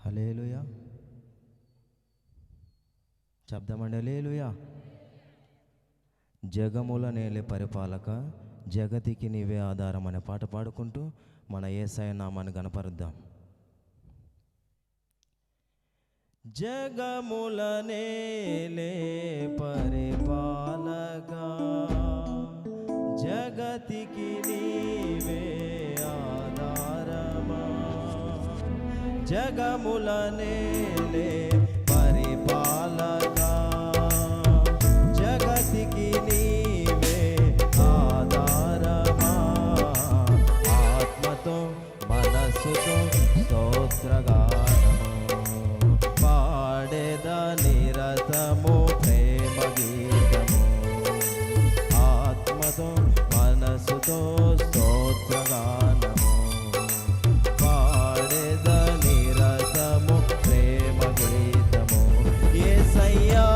హల్లెలూయా చెప్దామండి. హల్లెలూయా. జగముల నేలే పరిపాలక, జగతికి నీవే ఆధారం అనే పాట పాడుకుంటూ మన యేసయ్య నామాన్ని గణపరుద్దాం. జగముల నేలే పరిపాలక, జగతికి నీవే ఆధారమా. జగముల నేలే పరిపాలక, జగతికి నీవే ఆధారమా. ఆత్మతో మనస్సుతో స్తోత్రగానము పాడేద నిరతము ప్రేమ గీతము. ఆత్మతో మనస్సుతో స్తోత్రగానము పాడేద నిరతము ప్రేమ గీతము. యేసయ్యా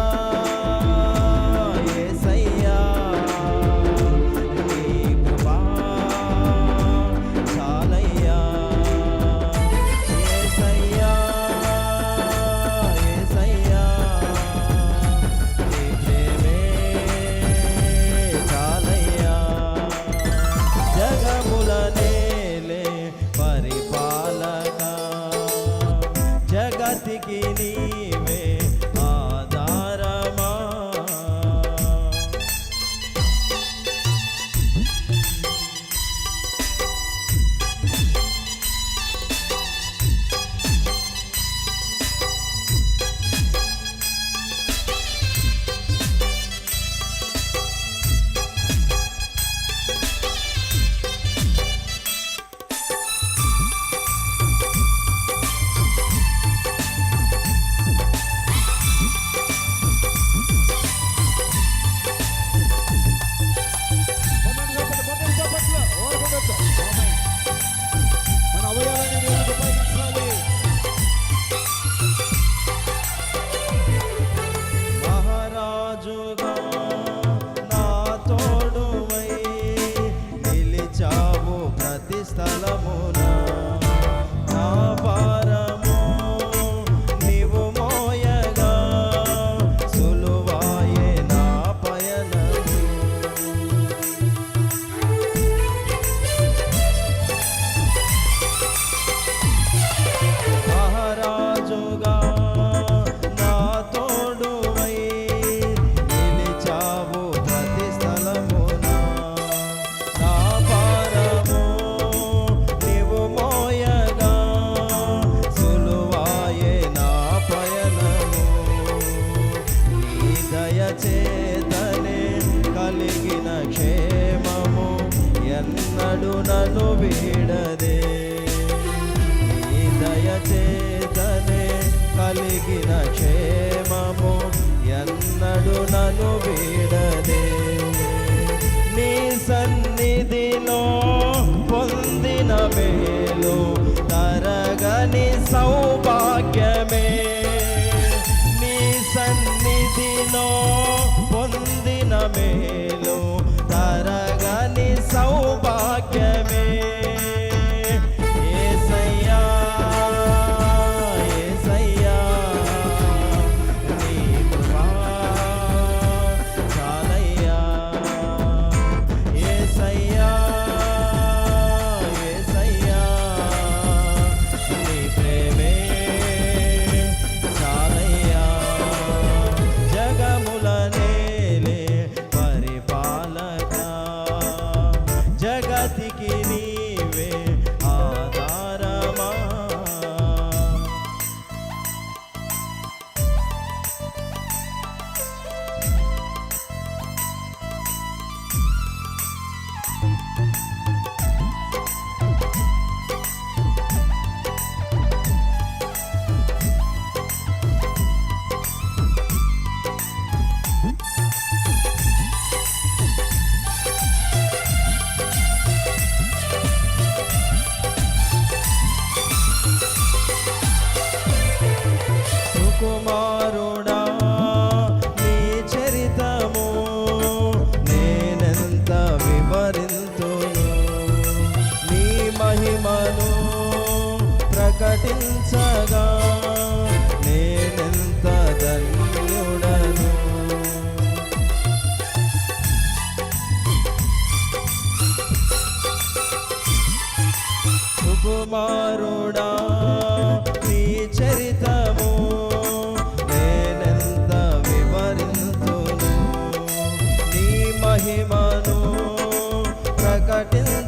యేసయ్యా నీ కృపా చాలయ్యా. యేసయ్యా యేసయ్యా నీ ప్రేమే చాలయ్యా. జగముల నేలే పరిపాలక, జగతికి నీవే ఆధారమా. మహారాజుగా నా తోడువై నిలిచావు ప్రతి స్థలమున. నా భారము నీవు మోయగా సులువాయే నా పయనము. మహారాజుగా నా తోడువై నిలిచావు ప్రతి స్థలమున. నా భారము నీవు మోయగా సులువాయే నా పయనము. నీ దయచేతనే కలిగిన క్షేమము ఎన్నడు నన్ను వీడదే. నీ దయచేతనే కలిగిన క్షేమము ఎన్నడు నన్ను వీడదే. నీ సన్నిధిలో పొందిన మేలు తరగని సౌభాగ్యమే. నీ సన్నిధిలో పొందిన మేలు తరగని సౌభాగ్యమే. యేసయ్యా యేసయ్యా నీ కృపా చాలయ్యా. యేసయ్యా యేసయ్యా నీ ప్రేమే చాలయ్యా. జగముల నేలే పరిపాలక, జగతికి నీవే ఆధారమా. సుకుమారుడా నీ చరితము నేనెంత వివరింతును. నీ మహిమను ప్రకటించగా ధన్యుడను. సుకుమారుడా నీ చరితము నేనెంత వివరింతును, నీ మహిమను ప్రకటించు